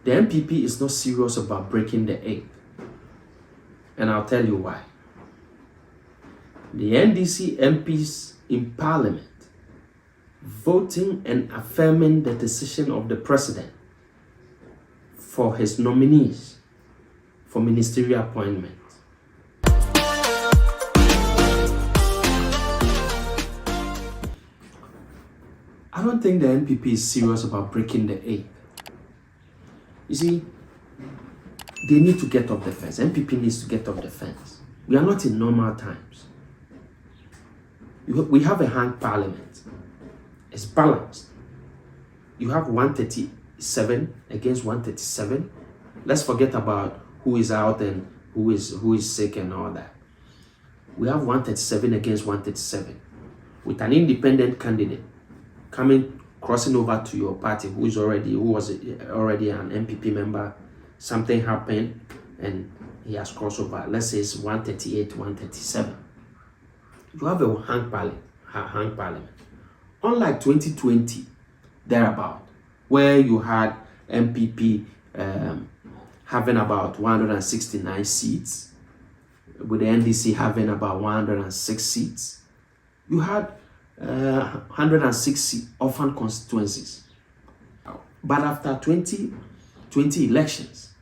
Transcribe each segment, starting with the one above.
The NPP is not serious about breaking the 8th. And I'll tell you why. The NDC MPs in Parliament voting and affirming the decision of the President for his nominees for ministerial appointment. I don't think the NPP is serious about breaking the 8th. You see, they need to get off the fence. NPP needs to get off the fence. We are not in normal times. We have a hung parliament. It's balanced. You have 137 against 137. Let's forget about who is out and who is sick and all that. We have 137 against 137 with an independent candidate crossing over to your party who was already an NPP member. Something happened and he has crossed over. Let's say it's 138 to 137. You have a hung parliament. Unlike 2020, thereabout, where you had NPP having about 169 seats, with the NDC having about 106 seats, you had 160 orphan constituencies. But after 2020 elections,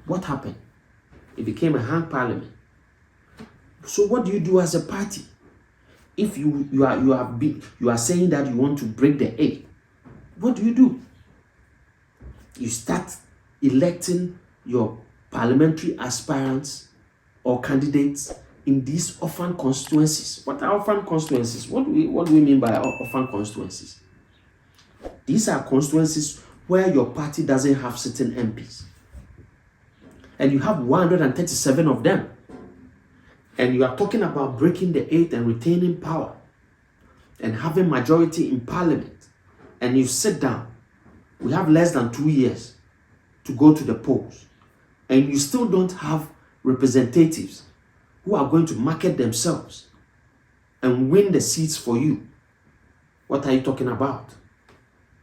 what happened? It became a hung parliament. So what do you do as a party? If you are saying that you want to break the 8th, what do? You start electing your parliamentary aspirants or candidates in these orphan constituencies. What are orphan constituencies? What do we mean by orphan constituencies? These are constituencies where your party doesn't have certain MPs. And you have 137 of them. And you are talking about breaking the 8th and retaining power and having majority in parliament. And you sit down. We have less than 2 years to go to the polls. And you still don't have representatives who are going to market themselves and win the seats for you. What are you talking about?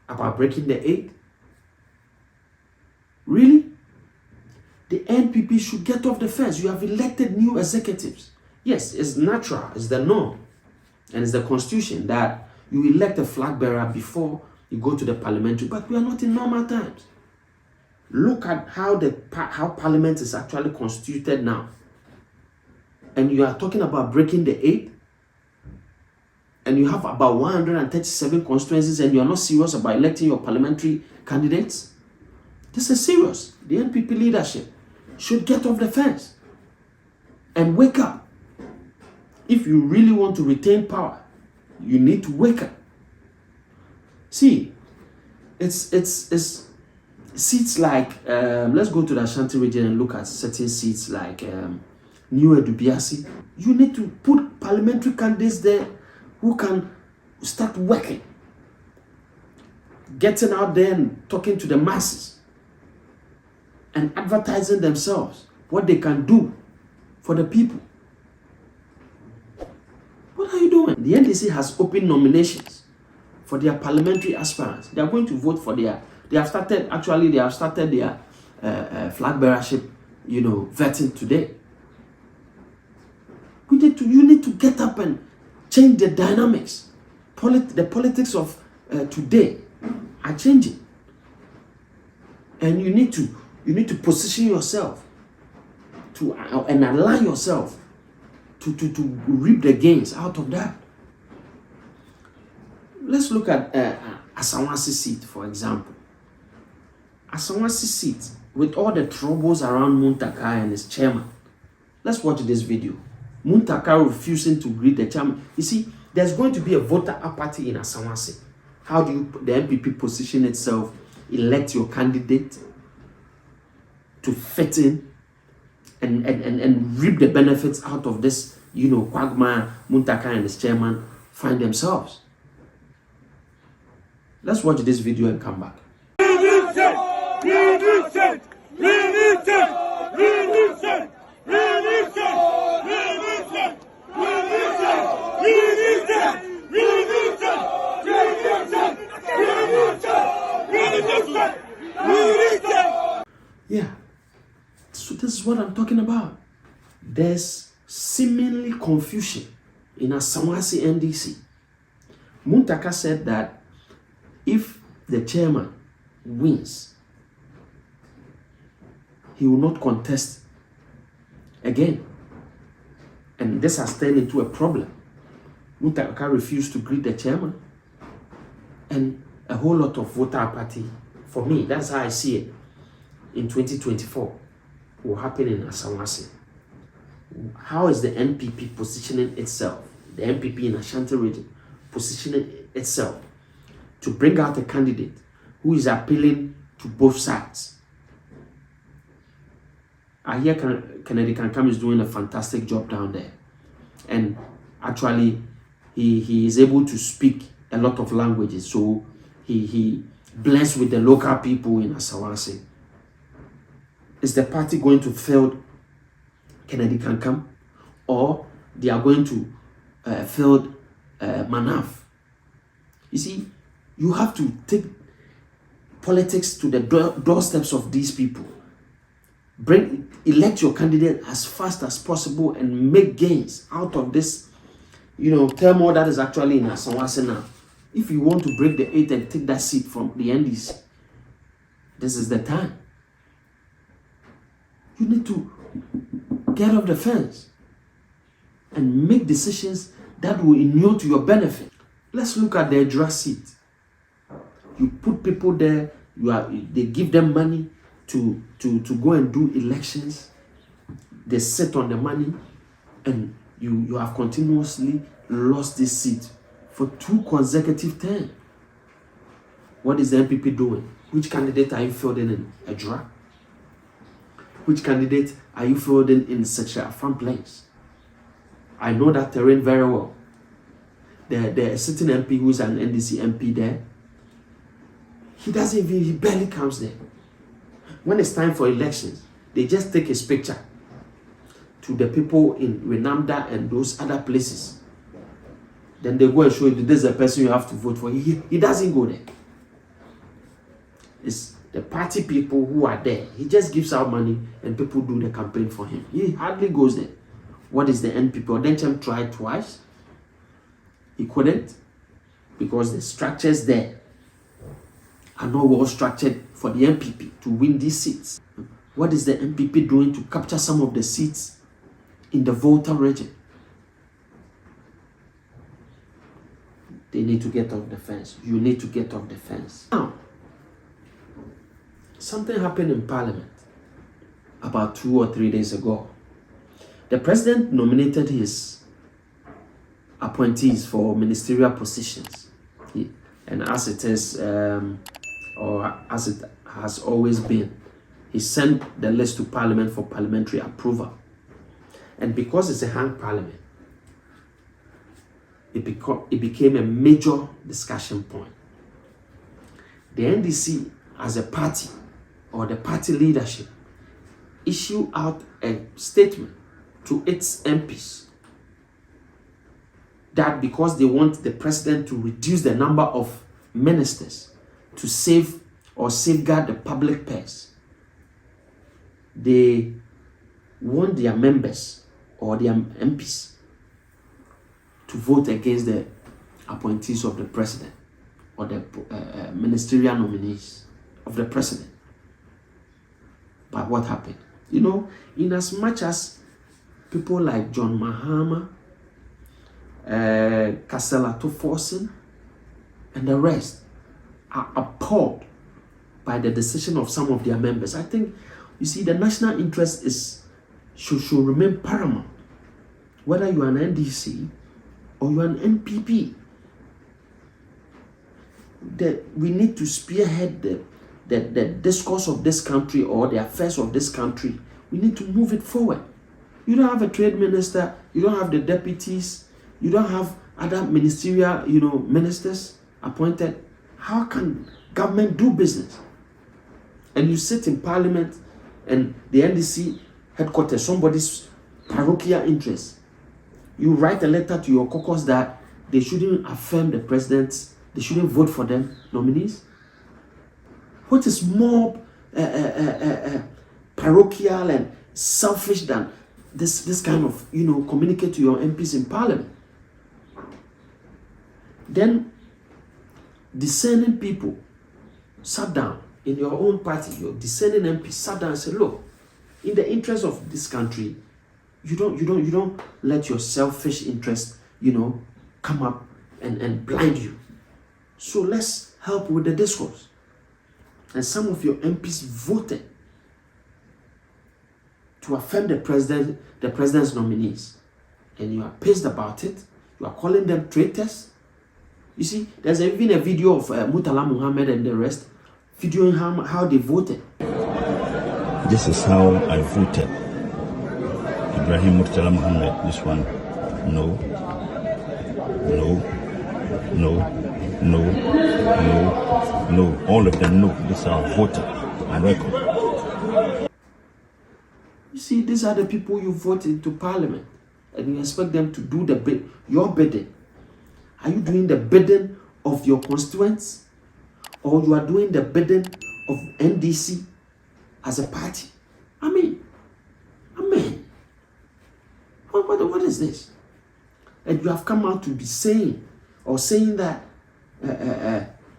About breaking the 8th? Really? The NPP should get off the fence. You have elected new executives. Yes, it's natural, it's the norm, and it's the constitution that you elect a flag bearer before you go to the parliamentary, but we are not in normal times. Look at how parliament is actually constituted now. And you are talking about breaking the 8th, and you have about 137 constituencies, and you are not serious about electing your parliamentary candidates. This is serious. The NPP leadership should get off the fence and wake up. If you really want to retain power, you need to wake up. See, it's seats like let's go to the Ashanti region and look at certain seats like New Edubiasi. You need to put parliamentary candidates there who can start working, getting out there and talking to the masses and advertising themselves, what they can do for the people. What are you doing? The NDC has opened nominations for their parliamentary aspirants. They are going to vote for they have started their flag bearership, vetting today. You need to get up and change the dynamics. The politics of today are changing. And you need to position yourself and align yourself to reap the gains out of that. Let's look at Ashanti seat, for example. Ashanti seat, with all the troubles around Muntaka and his chairman. Let's watch this video. Muntaka refusing to greet the chairman. You see, there's going to be a voter apathy in Ashanti. How do the NPP position itself, elect your candidate to fit in and reap the benefits out of this, quagmire Muntaka and his chairman find themselves? Let's watch this video and come back. We Yeah. So this is what I'm talking about. There's seemingly confusion in Asamase NDC. Muntaka said that if the chairman wins, he will not contest again. And this has turned into a problem. Muntaka refused to greet the chairman. And a whole lot of voter apathy, for me, that's how I see it, in 2024 will happen in Asamase. How is the NPP positioning itself, the NPP in Ashanti region, positioning itself to bring out a candidate who is appealing to both sides? I hear Kennedy Kankam is doing a fantastic job down there. And actually, he is able to speak a lot of languages. So he blends with the local people in Asawase. Is the party going to field Kennedy Kankam, or they are going to field Manaf? You see, you have to take politics to the doorsteps of these people. Elect your candidate as fast as possible and make gains out of this, turmoil that is actually in Asawase now. If you want to break the 8 and take that seat from the NDC, this is the time. You need to get off the fence and make decisions that will inure to your benefit. Let's look at the Edra seat. You put people there, they give them money to go and do elections. They sit on the money, and you have continuously lost this seat for 2 consecutive terms. What is the NPP doing? Which candidate are you fielding in Edra? Which candidate are you fielding in such a front place? I know that terrain very well. The sitting MP who is an NDC MP there, he barely comes there. When it's time for elections, they just take his picture to the people in Renamda and those other places. Then they go and show you this is the person you have to vote for. He doesn't go there. It's the party people who are there. He just gives out money and people do the campaign for him. He hardly goes there. What is the NPP? Odenchem tried twice. He couldn't, because the structures there are not well structured for the NPP to win these seats. What is the NPP doing to capture some of the seats in the Volta region? They need to get off the fence. You need to get off the fence. Now, something happened in Parliament about 2 or 3 days ago. The president nominated his appointees for ministerial positions. And as it is, or as it has always been, he sent the list to Parliament for parliamentary approval. And because it's a hung Parliament, it became a major discussion point. The NDC as a party, or the party leadership, issue out a statement to its MPs that because they want the president to reduce the number of ministers to save or safeguard the public purse, they want their members or their MPs to vote against the appointees of the president or the ministerial nominees of the president. But what happened? In as much as people like John Mahama, Kasela Toforsen, and the rest are appalled by the decision of some of their members, I think, the national interest should remain paramount. Whether you are an NDC or you are an NPP, that we need to spearhead the discourse of this country or the affairs of this country. We need to move it forward. You don't have a trade minister, you don't have the deputies, you don't have other ministerial, ministers appointed. How can government do business? And you sit in Parliament and the NDC headquarters, somebody's parochial interest. You write a letter to your caucus that they shouldn't affirm the presidents, they shouldn't vote for them nominees. What is more parochial and selfish than this kind of, communicate to your MPs in Parliament. Then discerning people sat down in your own party, your discerning MPs sat down and said, look, in the interest of this country, you don't let your selfish interest, come up and blind you. So let's help with the discourse. And some of your MPs voted to affirm the president's nominees. And you are pissed about it. You are calling them traitors. You see, there's even a video of Murtala Muhammad and the rest videoing how they voted. This is how I voted. Ibrahim Murtala Muhammad, this one, no, all of them no. This is how I voted on record. You see, these are the people you voted into Parliament, and you expect them to do your bidding. Are you doing the bidding of your constituents, or you are doing the bidding of NDC as a party? I mean, what is this? And you have come out to be saying that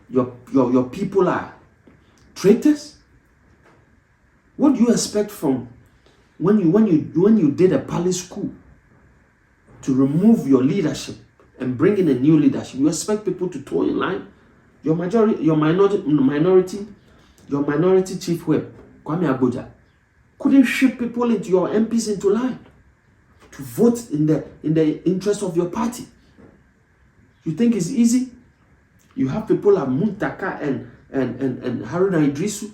your people are traitors? What do you expect from when you did a palace coup to remove your leadership and bring in a new leadership? You expect people to toe in line? Your minority chief whip, Kwame Abuja, couldn't ship people into your MPs into line to vote in the interest of your party. You think it's easy? You have people like Muntaka and Haruna Idrisu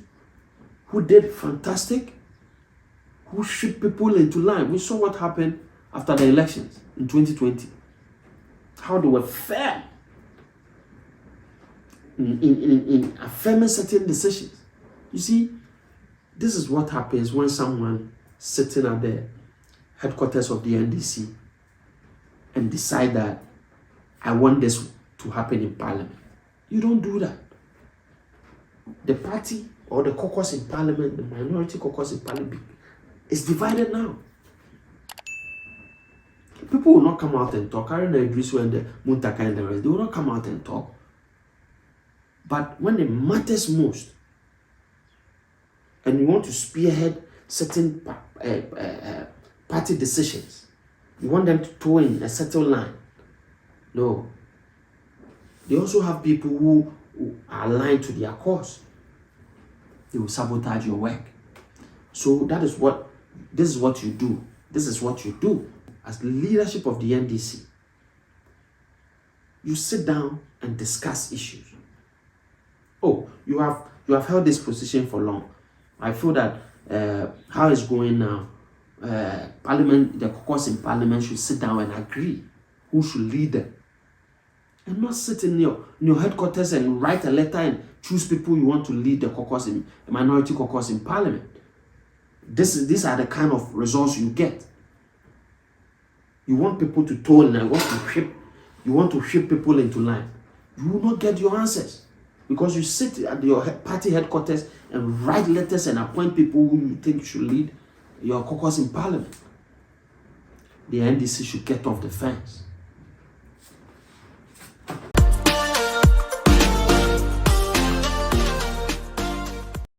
who did fantastic, who shipped people into line. We saw what happened after the elections in 2020. How they were fair in affirming certain decisions. You see, this is what happens when someone sitting at the headquarters of the NDC and decide that I want this to happen in Parliament. You don't do that. The party or the caucus in Parliament, the minority caucus in Parliament, is divided now. People will not come out and talk. Haruna Idrisu and the Muntaka and the rest, they will not come out and talk. But when it matters most, and you want to spearhead certain party decisions, you want them to toe in a certain line. No. They also have people who are aligned to their cause. They will sabotage your work. So this is what you do. This is what you do as the leadership of the NDC. You sit down and discuss issues. Oh, you have held this position for long. I feel that how it's going now, Parliament, the caucus in Parliament should sit down and agree who should lead them, and not sit in your headquarters and write a letter and choose people you want to lead the caucus in the minority caucus in Parliament. These are the kind of results you get. You want people to toe in line, you want to ship people into line. You will not get your answers. Because you sit at your party headquarters and write letters and appoint people who you think should lead your caucus in Parliament. The NDC should get off the fence.